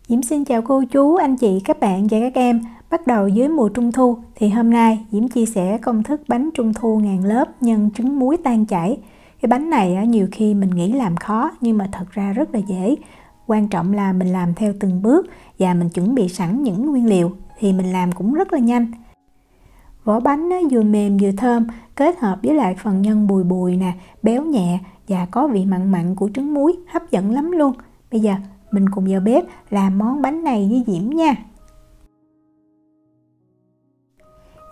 Diễm xin chào cô chú, anh chị, các bạn và các em. Bắt đầu với mùa trung thu thì hôm nay Diễm chia sẻ công thức bánh trung thu ngàn lớp nhân trứng muối tan chảy. Cái bánh này nhiều khi mình nghĩ làm khó nhưng mà thật ra rất là dễ. Quan trọng là mình làm theo từng bước và mình chuẩn bị sẵn những nguyên liệu thì mình làm cũng rất là nhanh. Vỏ bánh vừa mềm vừa thơm, kết hợp với lại phần nhân bùi bùi nè, béo nhẹ và có vị mặn mặn của trứng muối, hấp dẫn lắm luôn. Bây giờ mình cùng vào bếp làm món bánh này với Diễm nha.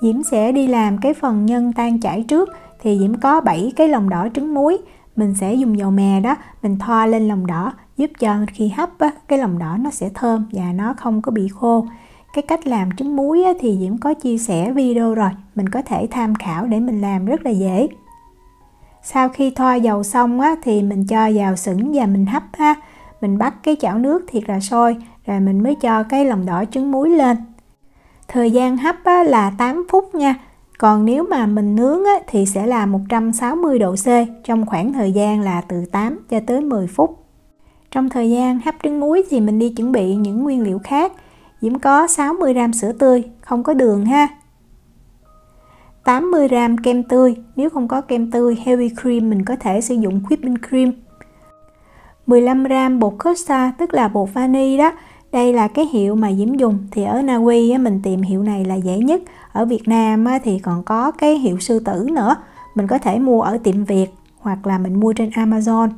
Diễm sẽ đi làm cái phần nhân tan chảy trước. Thì Diễm có 7 cái lòng đỏ trứng muối. Mình sẽ dùng dầu mè đó, mình thoa lên lòng đỏ, giúp cho khi hấp cái lòng đỏ nó sẽ thơm và nó không có bị khô. Cái cách làm trứng muối thì Diễm có chia sẻ video rồi, mình có thể tham khảo để mình làm rất là dễ. Sau khi thoa dầu xong thì mình cho vào sửng và mình hấp ha. Mình bắt cái chảo nước thiệt là sôi, rồi mình mới cho cái lòng đỏ trứng muối lên. Thời gian hấp là 8 phút nha. Còn nếu mà mình nướng thì sẽ là 160 độ C trong khoảng thời gian là từ 8 cho tới 10 phút. Trong thời gian hấp trứng muối thì mình đi chuẩn bị những nguyên liệu khác. Diễm có 60g sữa tươi, không có đường ha. 80g kem tươi, nếu không có kem tươi heavy cream mình có thể sử dụng whipping cream. 15g bột Costa, tức là bột vani đó. Đây là cái hiệu mà Diễm dùng, thì ở Na Uy mình tìm hiệu này là dễ nhất. Ở Việt Nam thì còn có cái hiệu Sư Tử nữa. Mình có thể mua ở tiệm Việt hoặc là mình mua trên Amazon.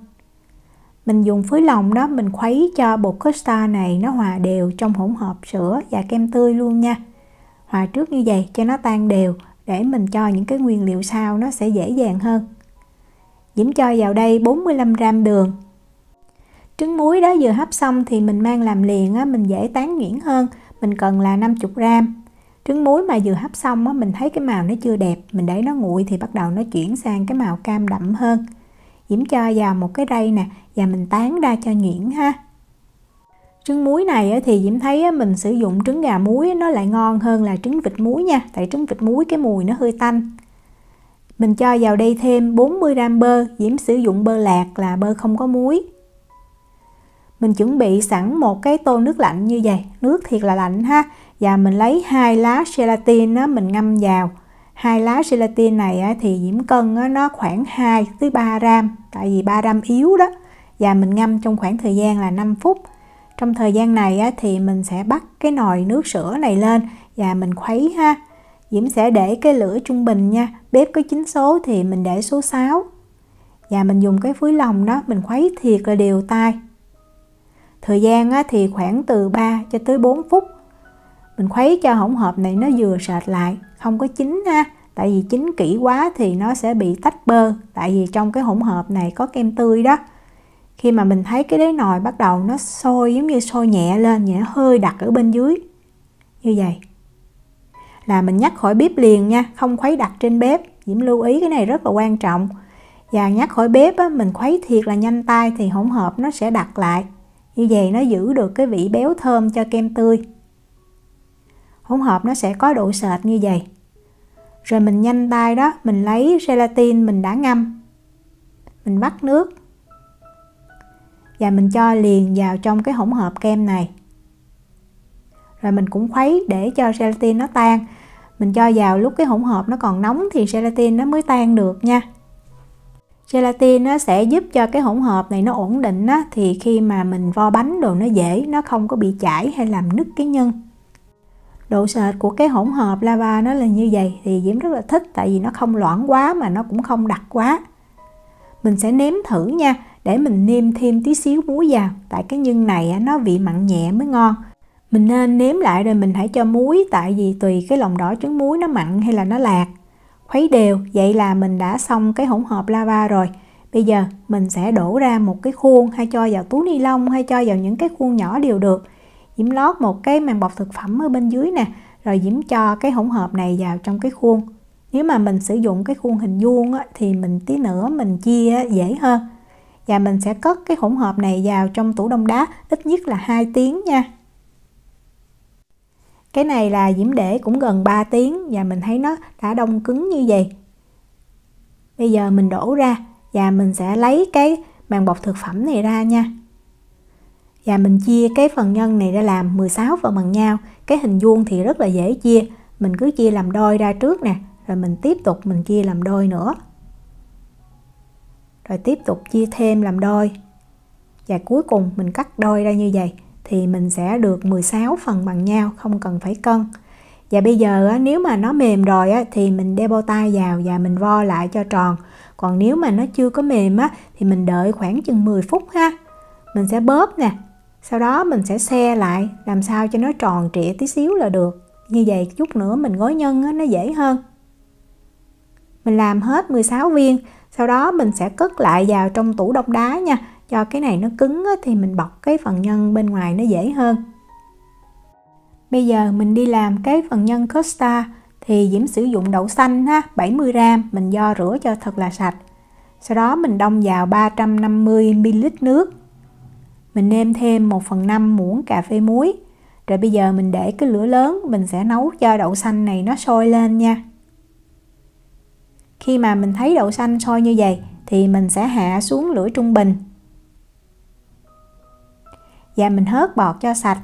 Mình dùng phối lòng đó, mình khuấy cho bột Costa này nó hòa đều trong hỗn hợp sữa và kem tươi luôn nha. Hòa trước như vậy cho nó tan đều để mình cho những cái nguyên liệu sau nó sẽ dễ dàng hơn. Diễm cho vào đây 45g đường. Trứng muối đó vừa hấp xong thì mình mang làm liền mình dễ tán nhuyễn hơn. Mình cần là 50g. Trứng muối mà vừa hấp xong mình thấy cái màu nó chưa đẹp, mình để nó nguội thì bắt đầu nó chuyển sang cái màu cam đậm hơn. Diễm cho vào một cái rây nè và mình tán ra cho nhuyễn ha. Trứng muối này thì Diễm thấy mình sử dụng trứng gà muối nó lại ngon hơn là trứng vịt muối nha. Tại trứng vịt muối cái mùi nó hơi tanh. Mình cho vào đây thêm 40g bơ. Diễm sử dụng bơ lạc là bơ không có muối. Mình chuẩn bị sẵn một cái tô nước lạnh như vậy, nước thiệt là lạnh ha. Và mình lấy 2 lá gelatin mình ngâm vào. 2 lá gelatin này thì Diễm cân nó khoảng 2 tới 3g, tại vì 3g yếu đó. Và mình ngâm trong khoảng thời gian là 5 phút. Trong thời gian này thì mình sẽ bắt cái nồi nước sữa này lên và mình khuấy ha. Diễm sẽ để cái lửa trung bình nha, bếp có 9 số thì mình để số 6. Và mình dùng cái phối lòng đó, mình khuấy thiệt là đều tay. Thời gian thì khoảng từ 3 cho tới 4 phút. Mình khuấy cho hỗn hợp này nó vừa sệt lại, không có chín ha. Tại vì chín kỹ quá thì nó sẽ bị tách bơ. Tại vì trong cái hỗn hợp này có kem tươi đó. Khi mà mình thấy cái đáy nồi bắt đầu nó sôi, giống như sôi nhẹ lên, nhẹ hơi đặc ở bên dưới. Như vậy. Là mình nhắc khỏi bếp liền nha, không khuấy đặc trên bếp. Diễm lưu ý cái này rất là quan trọng. Và nhắc khỏi bếp mình khuấy thiệt là nhanh tay thì hỗn hợp nó sẽ đặc lại. Như vậy nó giữ được cái vị béo thơm cho kem tươi. Hỗn hợp nó sẽ có độ sệt như vậy. Rồi mình nhanh tay đó, mình lấy gelatin mình đã ngâm. Mình bắt nước. Và mình cho liền vào trong cái hỗn hợp kem này. Rồi mình cũng khuấy để cho gelatin nó tan. Mình cho vào lúc cái hỗn hợp nó còn nóng thì gelatin nó mới tan được nha. Gelatin nó sẽ giúp cho cái hỗn hợp này nó ổn định thì khi mà mình vo bánh đồ nó dễ, nó không có bị chảy hay làm nứt cái nhân. Độ sệt của cái hỗn hợp lava nó là như vậy thì Diễm rất là thích, tại vì nó không loãng quá mà nó cũng không đặc quá. Mình sẽ nếm thử nha, để mình nêm thêm tí xíu muối vào, tại cái nhân này nó vị mặn nhẹ mới ngon. Mình nên nếm lại rồi mình hãy cho muối, tại vì tùy cái lòng đỏ trứng muối nó mặn hay là nó lạc. Khuấy đều, vậy là mình đã xong cái hỗn hợp lava rồi. Bây giờ mình sẽ đổ ra một cái khuôn, hay cho vào túi ni lông, hay cho vào những cái khuôn nhỏ đều được. Diễm lót một cái màng bọc thực phẩm ở bên dưới nè, rồi Diễm cho cái hỗn hợp này vào trong cái khuôn. Nếu mà mình sử dụng cái khuôn hình vuông thì mình tí nữa mình chia dễ hơn. Và mình sẽ cất cái hỗn hợp này vào trong tủ đông đá ít nhất là 2 tiếng nha. Cái này là Diễm để cũng gần 3 tiếng và mình thấy nó đã đông cứng như vậy. Bây giờ mình đổ ra và mình sẽ lấy cái màng bọc thực phẩm này ra nha. Và mình chia cái phần nhân này ra làm 16 phần bằng nhau. Cái hình vuông thì rất là dễ chia. Mình cứ chia làm đôi ra trước nè, rồi mình tiếp tục mình chia làm đôi nữa. Rồi tiếp tục chia thêm làm đôi. Và cuối cùng mình cắt đôi ra như vậy thì mình sẽ được 16 phần bằng nhau, không cần phải cân. Và bây giờ nếu mà nó mềm rồi thì mình đeo bao tay vào và mình vo lại cho tròn. Còn nếu mà nó chưa có mềm thì mình đợi khoảng chừng 10 phút ha. Mình sẽ bóp nè, sau đó mình sẽ xe lại làm sao cho nó tròn trịa tí xíu là được. Như vậy chút nữa mình gói nhân nó dễ hơn. Mình làm hết 16 viên, sau đó mình sẽ cất lại vào trong tủ đông đá nha. Cho cái này nó cứng thì mình bọc cái phần nhân bên ngoài nó dễ hơn. Bây giờ mình đi làm cái phần nhân custard thì Diễm sử dụng đậu xanh 70g, mình vo rửa cho thật là sạch. Sau đó mình đông vào 350ml nước. Mình nêm thêm 1/5 muỗng cà phê muối. Rồi bây giờ mình để cái lửa lớn, mình sẽ nấu cho đậu xanh này nó sôi lên nha. Khi mà mình thấy đậu xanh sôi như vậy thì mình sẽ hạ xuống lửa trung bình. Và mình hớt bọt cho sạch.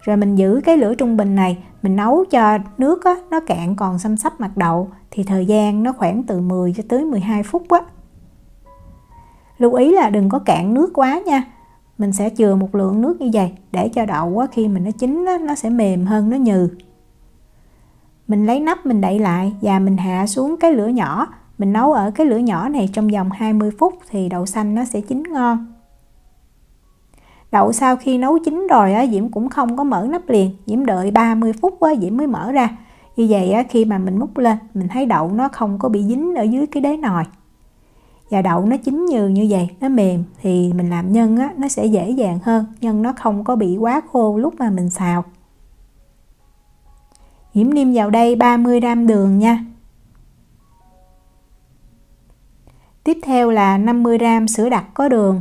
Rồi mình giữ cái lửa trung bình này, mình nấu cho nước nó cạn còn xăm xắp mặt đậu. Thì thời gian nó khoảng từ 10 cho tới 12 phút Lưu ý là đừng có cạn nước quá nha. Mình sẽ chừa một lượng nước như vậy để cho đậu khi mà nó chín nó sẽ mềm hơn, nó nhừ. Mình lấy nắp mình đậy lại và mình hạ xuống cái lửa nhỏ. Mình nấu ở cái lửa nhỏ này trong vòng 20 phút thì đậu xanh nó sẽ chín ngon. Đậu sau khi nấu chín rồi Diễm cũng không có mở nắp liền. Diễm đợi 30 phút Diễm mới mở ra. Như vậy khi mà mình múc lên, mình thấy đậu nó không có bị dính ở dưới cái đáy nồi. Và đậu nó chín nhừ như vậy, nó mềm thì mình làm nhân nó sẽ dễ dàng hơn. Nhân nó không có bị quá khô lúc mà mình xào. Diễm nêm vào đây 30g đường nha. Tiếp theo là 50g sữa đặc có đường.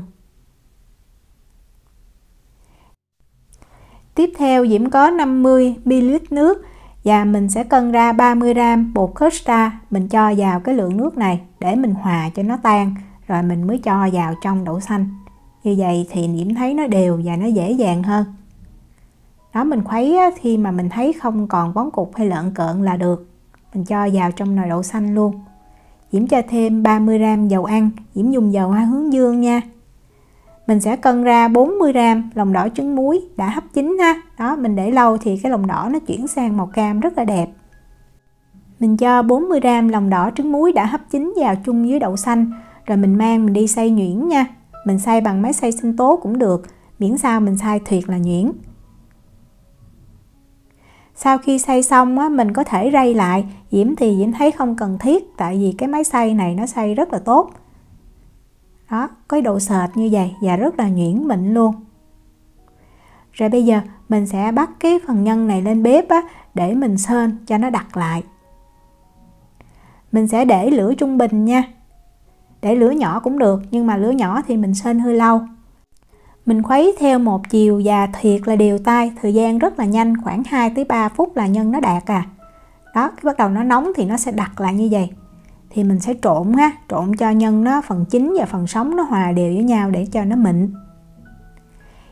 Tiếp theo Diễm có 50ml nước và mình sẽ cân ra 30g bột custard. Mình cho vào cái lượng nước này để mình hòa cho nó tan, rồi mình mới cho vào trong đậu xanh. Như vậy thì Diễm thấy nó đều và nó dễ dàng hơn. Đó, mình khuấy khi mà mình thấy không còn bóng cục hay lợn cợn là được. Mình cho vào trong nồi đậu xanh luôn. Diễm cho thêm 30g dầu ăn. Diễm dùng dầu hoa hướng dương nha. Mình sẽ cân ra 40g lòng đỏ trứng muối đã hấp chín ha. Đó, mình để lâu thì cái lòng đỏ nó chuyển sang màu cam rất là đẹp. Mình cho 40g lòng đỏ trứng muối đã hấp chín vào chung với đậu xanh. Rồi mình mang mình đi xay nhuyễn nha. Mình xay bằng máy xay sinh tố cũng được, miễn sao mình xay thiệt là nhuyễn. Sau khi xay xong mình có thể rây lại. Diễm thì Diễm thấy không cần thiết, tại vì cái máy xay này nó xay rất là tốt. Đó, có độ sệt như vậy và rất là nhuyễn mịn luôn. Rồi bây giờ mình sẽ bắt cái phần nhân này lên bếp để mình sên cho nó đặc lại. Mình sẽ để lửa trung bình nha. Để lửa nhỏ cũng được, nhưng mà lửa nhỏ thì mình sên hơi lâu. Mình khuấy theo một chiều và thiệt là đều tay, thời gian rất là nhanh, khoảng 2 tới 3 phút là nhân nó đạt Đó, khi bắt đầu nó nóng thì nó sẽ đặc lại như vậy. Thì mình sẽ trộn trộn cho nhân nó phần chín và phần sống nó hòa đều với nhau để cho nó mịn.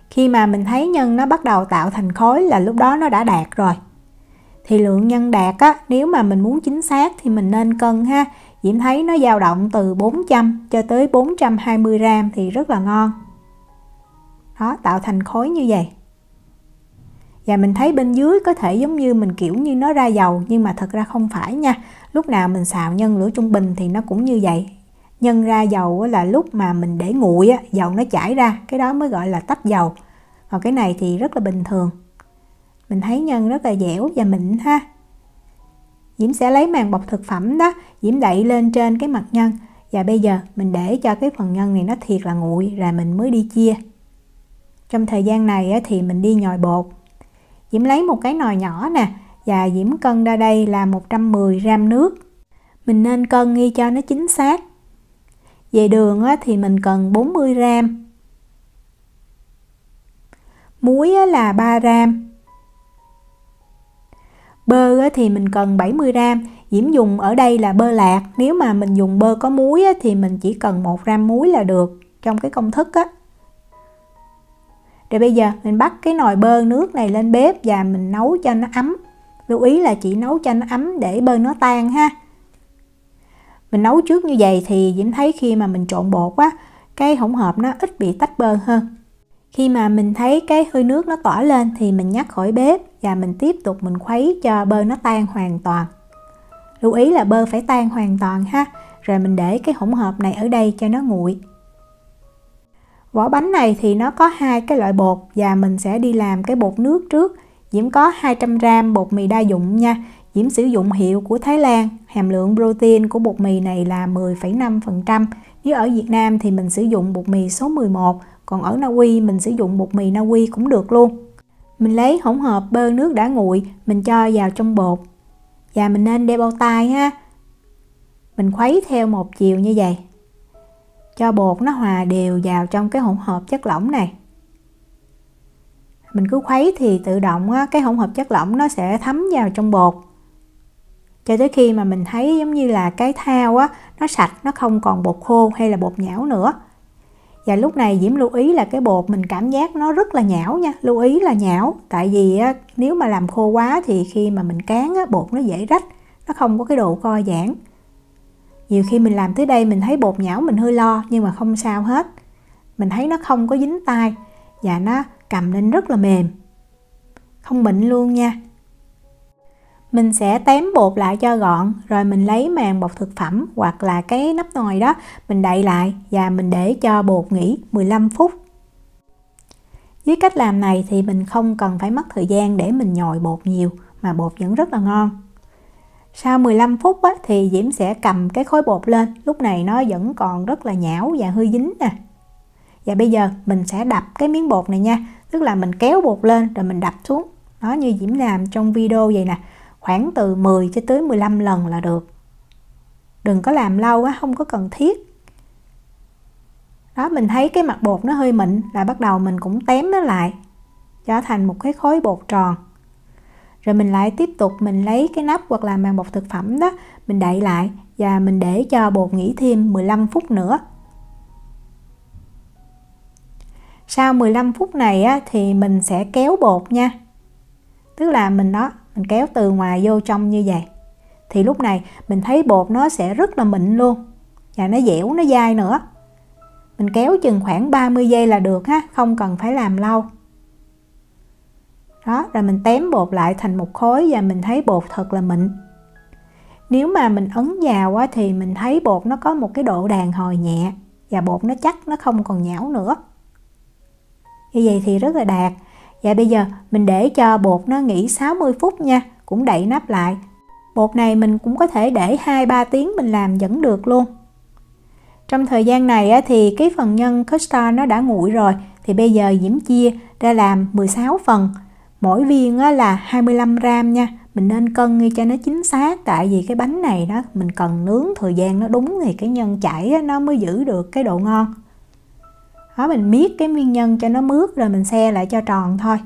Khi mà mình thấy nhân nó bắt đầu tạo thành khối là lúc đó nó đã đạt rồi. Thì lượng nhân đạt nếu mà mình muốn chính xác thì mình nên cân Diễm thấy nó dao động từ 400 cho tới 420g thì rất là ngon. Đó, tạo thành khối như vậy. Và mình thấy bên dưới có thể giống như mình kiểu như nó ra dầu, nhưng mà thật ra không phải nha. Lúc nào mình xào nhân lửa trung bình thì nó cũng như vậy. Nhân ra dầu là lúc mà mình để nguội dầu nó chảy ra, cái đó mới gọi là tách dầu. Còn cái này thì rất là bình thường. Mình thấy nhân rất là dẻo và mịn ha. Diễm sẽ lấy màng bọc thực phẩm đó, Diễm đậy lên trên cái mặt nhân. Và bây giờ mình để cho cái phần nhân này nó thiệt là nguội rồi mình mới đi chia. Trong thời gian này thì mình đi nhồi bột. Diễm lấy một cái nồi nhỏ nè, và Diễm cân ra đây là 110g nước. Mình nên cân nghi cho nó chính xác. Về đường thì mình cần 40g. Muối là 3g. Bơ thì mình cần 70g. Diễm dùng ở đây là bơ lạc. Nếu mà mình dùng bơ có muối thì mình chỉ cần 1g muối là được trong cái công thức Rồi bây giờ mình bắt cái nồi bơ nước này lên bếp và mình nấu cho nó ấm. Lưu ý là chỉ nấu cho nó ấm để bơ nó tan ha. Mình nấu trước như vậy thì Diễm thấy khi mà mình trộn bột á, cái hỗn hợp nó ít bị tách bơ hơn. Khi mà mình thấy cái hơi nước nó tỏa lên thì mình nhắc khỏi bếp và mình tiếp tục mình khuấy cho bơ nó tan hoàn toàn. Lưu ý là bơ phải tan hoàn toàn ha. Rồi mình để cái hỗn hợp này ở đây cho nó nguội. Vỏ bánh này thì nó có hai cái loại bột và mình sẽ đi làm cái bột nước trước. Diễm có 200g bột mì đa dụng nha. Diễm sử dụng hiệu của Thái Lan. Hàm lượng protein của bột mì này là 10,5%. Nếu ở Việt Nam thì mình sử dụng bột mì số 11. Còn ở Na Uy mình sử dụng bột mì Na Uy cũng được luôn. Mình lấy hỗn hợp bơ nước đã nguội, mình cho vào trong bột. Và mình nên đeo bao tay ha. Mình khuấy theo một chiều như vậy. Cho bột nó hòa đều vào trong cái hỗn hợp chất lỏng này. Mình cứ khuấy thì tự động cái hỗn hợp chất lỏng nó sẽ thấm vào trong bột. Cho tới khi mà mình thấy giống như là cái thao nó sạch, nó không còn bột khô hay là bột nhão nữa. Và lúc này Diễm lưu ý là cái bột mình cảm giác nó rất là nhão nha. Lưu ý là nhão. Tại vì nếu mà làm khô quá thì khi mà mình cán bột nó dễ rách. Nó không có cái độ co giãn. Nhiều khi mình làm tới đây mình thấy bột nhão mình hơi lo. Nhưng mà không sao hết. Mình thấy nó không có dính tay. Và nó cầm lên rất là mềm. Không mịn luôn nha. Mình sẽ tém bột lại cho gọn. Rồi mình lấy màng bọc thực phẩm hoặc là cái nắp nồi đó. Mình đậy lại và mình để cho bột nghỉ 15 phút. Với cách làm này thì mình không cần phải mất thời gian để mình nhồi bột nhiều. Mà bột vẫn rất là ngon. Sau 15 phút thì Diễm sẽ cầm cái khối bột lên. Lúc này nó vẫn còn rất là nhão và hơi dính nè. Và bây giờ mình sẽ đập cái miếng bột này nha. Tức là mình kéo bột lên rồi mình đập xuống. Đó, như Diễm làm trong video vậy nè. Khoảng từ 10 cho tới 15 lần là được. Đừng có làm lâu không có cần thiết. Đó, mình thấy cái mặt bột nó hơi mịn là bắt đầu mình cũng tém nó lại cho thành một cái khối bột tròn. Rồi mình lại tiếp tục mình lấy cái nắp hoặc là màng bọc thực phẩm đó, mình đậy lại và mình để cho bột nghỉ thêm 15 phút nữa. Sau 15 phút này thì mình sẽ kéo bột nha. Tức là mình kéo từ ngoài vô trong như vậy. Thì lúc này mình thấy bột nó sẽ rất là mịn luôn. Và nó dẻo, nó dai nữa. Mình kéo chừng khoảng 30 giây là được ha, không cần phải làm lâu. Đó, rồi mình tém bột lại thành một khối và mình thấy bột thật là mịn. Nếu mà mình ấn vào thì mình thấy bột nó có một cái độ đàn hồi nhẹ. Và bột nó chắc, nó không còn nhão nữa. Như vậy thì rất là đạt. Và bây giờ mình để cho bột nó nghỉ 60 phút nha. Cũng đậy nắp lại. Bột này mình cũng có thể để 2-3 tiếng mình làm vẫn được luôn. Trong thời gian này thì cái phần nhân custard nó đã nguội rồi. Thì bây giờ Diễm chia ra làm 16 phần. Mỗi viên là 25g nha. Mình nên cân cho nó chính xác. Tại vì cái bánh này đó mình cần nướng thời gian nó đúng thì cái nhân chảy nó mới giữ được cái độ ngon. Đó, mình miết cái miếng nhân cho nó mướt rồi mình xe lại cho tròn thôi.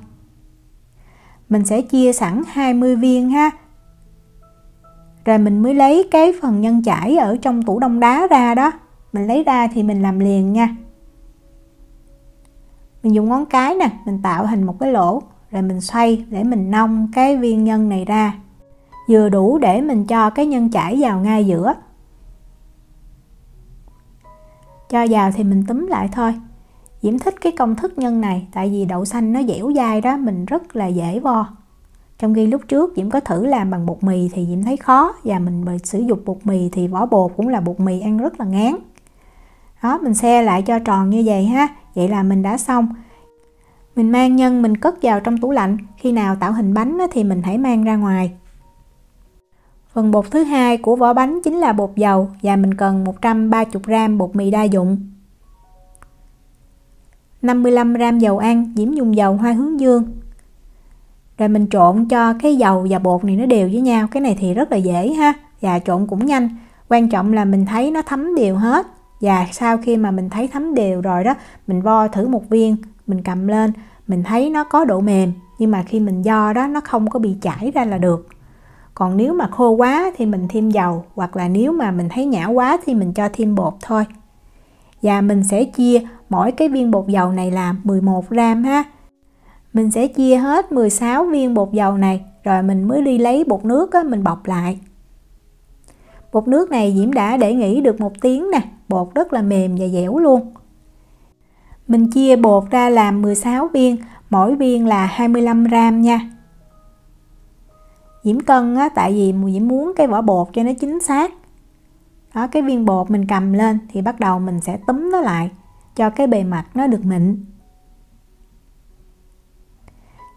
Mình sẽ chia sẵn 20 viên ha. Rồi mình mới lấy cái phần nhân chảy ở trong tủ đông đá ra đó. Mình lấy ra thì mình làm liền nha. Mình dùng ngón cái nè, mình tạo thành một cái lỗ. Rồi mình xoay để mình nông cái viên nhân này ra. Vừa đủ để mình cho cái nhân chảy vào ngay giữa. Cho vào thì mình túm lại thôi. Diễm thích cái công thức nhân này. Tại vì đậu xanh nó dẻo dai đó, mình rất là dễ vo. Trong khi lúc trước Diễm có thử làm bằng bột mì thì Diễm thấy khó. Và mình sử dụng bột mì thì vỏ bột cũng là bột mì ăn rất là ngán. Đó, mình xe lại cho tròn như vậy ha. Vậy là mình đã xong. Mình mang nhân mình cất vào trong tủ lạnh. Khi nào tạo hình bánh thì mình hãy mang ra ngoài. Phần bột thứ hai của vỏ bánh chính là bột dầu. Và mình cần 130g bột mì đa dụng. 55g dầu ăn. Diễm dùng dầu hoa hướng dương. Rồi mình trộn cho cái dầu và bột này nó đều với nhau. Cái này thì rất là dễ ha. Và trộn cũng nhanh. Quan trọng là mình thấy nó thấm đều hết. Và sau khi mà mình thấy thấm đều rồi đó, mình vo thử một viên, mình cầm lên, mình thấy nó có độ mềm. Nhưng mà khi mình vo đó, nó không có bị chảy ra là được. Còn nếu mà khô quá thì mình thêm dầu. Hoặc là nếu mà mình thấy nhão quá thì mình cho thêm bột thôi. Và mình sẽ chia mỗi cái viên bột dầu này là 11 gram ha. Mình sẽ chia hết 16 viên bột dầu này, rồi mình mới đi lấy bột nước á, mình bọc lại. Bột nước này Diễm đã để nghỉ được 1 tiếng nè, bột rất là mềm và dẻo luôn. Mình chia bột ra làm 16 viên, mỗi viên là 25 gram nha. Diễm cân á, tại vì Diễm muốn cái vỏ bột cho nó chính xác. Đó, cái viên bột mình cầm lên thì bắt đầu mình sẽ túm nó lại cho cái bề mặt nó được mịn.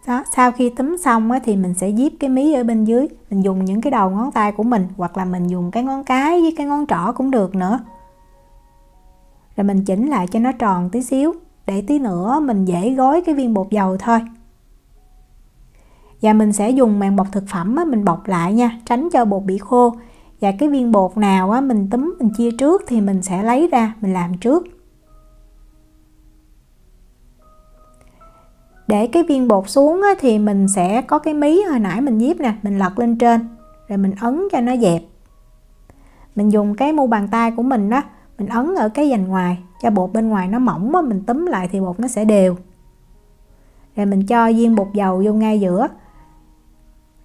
Đó, sau khi túm xong á, thì mình sẽ díp cái mí ở bên dưới. Mình dùng những cái đầu ngón tay của mình, hoặc là mình dùng cái ngón cái với cái ngón trỏ cũng được nữa. Rồi mình chỉnh lại cho nó tròn tí xíu, để tí nữa mình dễ gói cái viên bột dầu thôi. Và mình sẽ dùng màng bọc thực phẩm á, mình bọc lại nha, tránh cho bột bị khô. Và cái viên bột nào á, mình túm mình chia trước thì mình sẽ lấy ra mình làm trước. Để cái viên bột xuống á, thì mình sẽ có cái mí hồi nãy mình díp nè, mình lật lên trên rồi mình ấn cho nó dẹp. Mình dùng cái mu bàn tay của mình đó, mình ấn ở cái vành ngoài cho bột bên ngoài nó mỏng á, mình túm lại thì bột nó sẽ đều. Rồi mình cho viên bột dầu vô ngay giữa.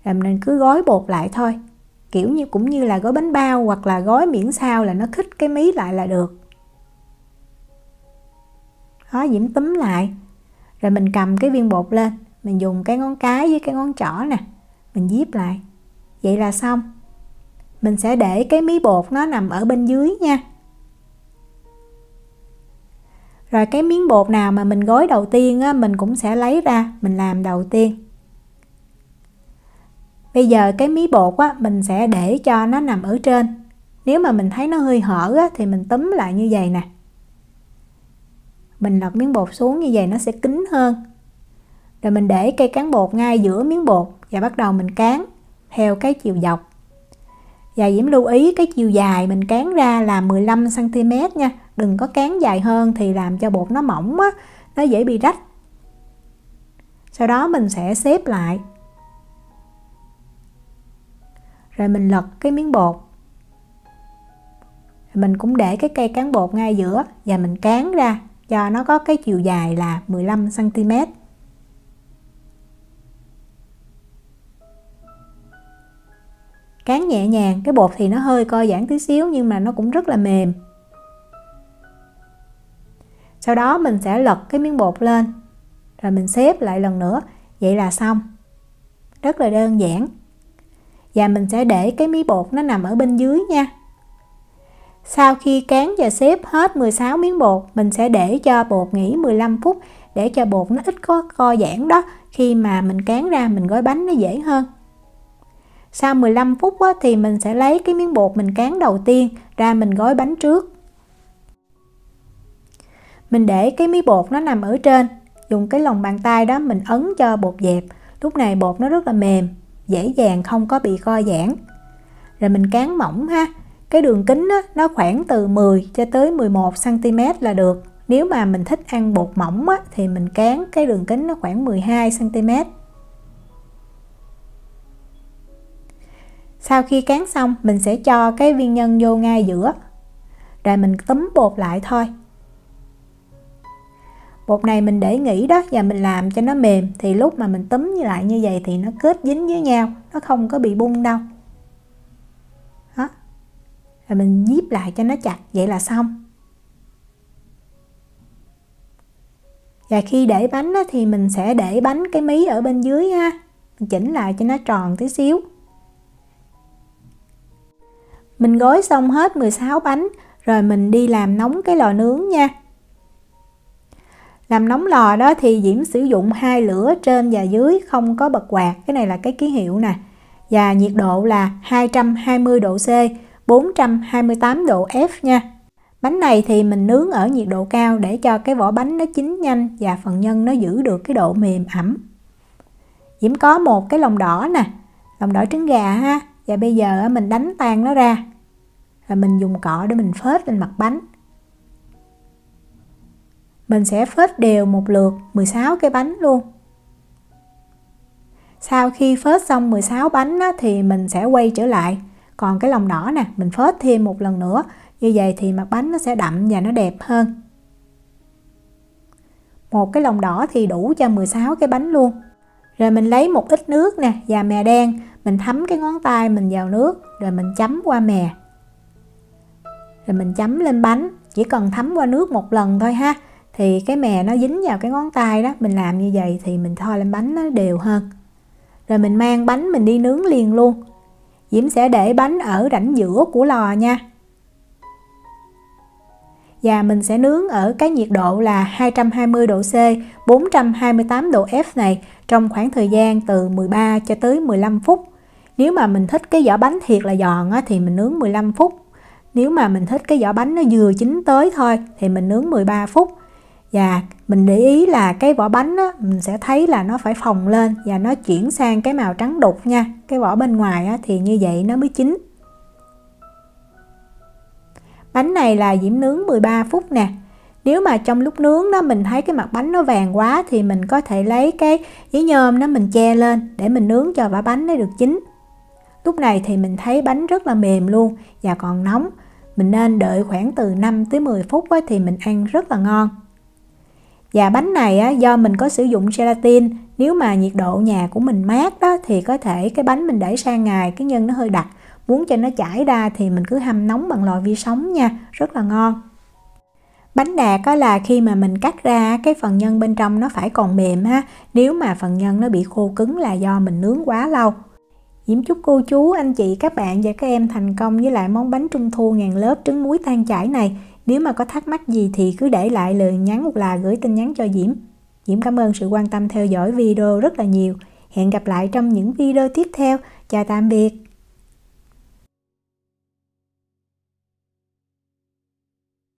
Rồi mình cứ gói bột lại thôi. Kiểu như cũng như là gói bánh bao, hoặc là gói miễn sao là nó khít cái mí lại là được. Đó, Diễm túm lại. Rồi mình cầm cái viên bột lên, mình dùng cái ngón cái với cái ngón trỏ nè, mình díp lại. Vậy là xong. Mình sẽ để cái mí bột nó nằm ở bên dưới nha. Rồi cái miếng bột nào mà mình gói đầu tiên á, mình cũng sẽ lấy ra, mình làm đầu tiên. Bây giờ cái mí bột á, mình sẽ để cho nó nằm ở trên. Nếu mà mình thấy nó hơi hở á, thì mình túm lại như vậy nè. Mình lật miếng bột xuống như vậy nó sẽ kín hơn. Rồi mình để cây cán bột ngay giữa miếng bột và bắt đầu mình cán theo cái chiều dọc. Và Diễm lưu ý cái chiều dài mình cán ra là 15 cm nha. Đừng có cán dài hơn thì làm cho bột nó mỏng á, nó dễ bị rách. Sau đó mình sẽ xếp lại. Rồi mình lật cái miếng bột. Mình cũng để cái cây cán bột ngay giữa và mình cán ra cho nó có cái chiều dài là 15 cm. Cán nhẹ nhàng, cái bột thì nó hơi co giãn tí xíu nhưng mà nó cũng rất là mềm. Sau đó mình sẽ lật cái miếng bột lên, rồi mình xếp lại lần nữa. Vậy là xong. Rất là đơn giản. Và mình sẽ để cái miếng bột nó nằm ở bên dưới nha. Sau khi cán và xếp hết 16 miếng bột, mình sẽ để cho bột nghỉ 15 phút để cho bột nó ít có co giãn đó. Khi mà mình cán ra mình gói bánh nó dễ hơn. Sau 15 phút á, thì mình sẽ lấy cái miếng bột mình cán đầu tiên ra mình gói bánh trước. Mình để cái miếng bột nó nằm ở trên, dùng cái lòng bàn tay đó mình ấn cho bột dẹp. Lúc này bột nó rất là mềm, dễ dàng không có bị co giãn. Rồi mình cán mỏng ha. Cái đường kính á, nó khoảng từ 10 cho tới 11 cm là được. Nếu mà mình thích ăn bột mỏng á, thì mình cán cái đường kính nó khoảng 12 cm. Sau khi cán xong, mình sẽ cho cái viên nhân vô ngay giữa. Rồi mình túm bột lại thôi. Bột này mình để nghỉ đó, và mình làm cho nó mềm. Thì lúc mà mình túm lại như vậy thì nó kết dính với nhau, nó không có bị bung đâu. Đó. Rồi mình díp lại cho nó chặt, vậy là xong. Và khi để bánh á, thì mình sẽ để bánh cái mí ở bên dưới ha. Mình chỉnh lại cho nó tròn tí xíu. Mình gói xong hết 16 bánh, rồi mình đi làm nóng cái lò nướng nha. Làm nóng lò đó thì Diễm sử dụng 2 lửa trên và dưới, không có bật quạt. Cái này là cái ký hiệu nè. Và nhiệt độ là 220 độ C, 428 độ F nha. Bánh này thì mình nướng ở nhiệt độ cao để cho cái vỏ bánh nó chín nhanh và phần nhân nó giữ được cái độ mềm ẩm. Diễm có một cái lòng đỏ nè, lòng đỏ trứng gà ha. Và bây giờ mình đánh tan nó ra. Rồi mình dùng cọ để mình phết lên mặt bánh. Mình sẽ phết đều một lượt 16 cái bánh luôn. Sau khi phết xong 16 bánh á, thì mình sẽ quay trở lại. Còn cái lòng đỏ nè, mình phết thêm một lần nữa Như vậy thì mặt bánh nó sẽ đậm và nó đẹp hơn. Một cái lòng đỏ thì đủ cho 16 cái bánh luôn. Rồi mình lấy một ít nước nè và mè đen, mình thấm cái ngón tay mình vào nước, rồi mình chấm qua mè. Rồi mình chấm lên bánh, chỉ cần thấm qua nước một lần thôi ha. Thì cái mè nó dính vào cái ngón tay đó, mình làm như vậy thì mình thoa lên bánh nó đều hơn. Rồi mình mang bánh mình đi nướng liền luôn. Diễm sẽ để bánh ở rãnh giữa của lò nha. Và mình sẽ nướng ở cái nhiệt độ là 220 độ C, 428 độ F này trong khoảng thời gian từ 13 cho tới 15 phút. Nếu mà mình thích cái vỏ bánh thiệt là giòn á, thì mình nướng 15 phút. Nếu mà mình thích cái vỏ bánh nó vừa chín tới thôi thì mình nướng 13 phút. Và mình để ý là cái vỏ bánh á, mình sẽ thấy là nó phải phồng lên và nó chuyển sang cái màu trắng đục nha. Cái vỏ bên ngoài á, thì như vậy nó mới chín. Bánh này là Diễm nướng 13 phút nè. Nếu mà trong lúc nướng đó mình thấy cái mặt bánh nó vàng quá thì mình có thể lấy cái giấy nhôm đó mình che lên để mình nướng cho vỏ bánh nó được chín. Lúc này thì mình thấy bánh rất là mềm luôn và còn nóng. Mình nên đợi khoảng từ 5 tới 10 phút á, thì mình ăn rất là ngon. Và bánh này á, do mình có sử dụng gelatin, nếu mà nhiệt độ nhà của mình mát đó thì có thể cái bánh mình để sang ngày cái nhân nó hơi đặc. Muốn cho nó chảy ra thì mình cứ hâm nóng bằng lò vi sóng nha, rất là ngon. Bánh đạt á, là khi mà mình cắt ra cái phần nhân bên trong nó phải còn mềm ha. Nếu mà phần nhân nó bị khô cứng là do mình nướng quá lâu. Diễm chúc cô chú, anh chị, các bạn và các em thành công với lại món bánh trung thu ngàn lớp trứng muối tan chảy này. Nếu mà có thắc mắc gì thì cứ để lại lời nhắn hoặc là gửi tin nhắn cho Diễm. Diễm cảm ơn sự quan tâm theo dõi video rất là nhiều. Hẹn gặp lại trong những video tiếp theo. Chào tạm biệt.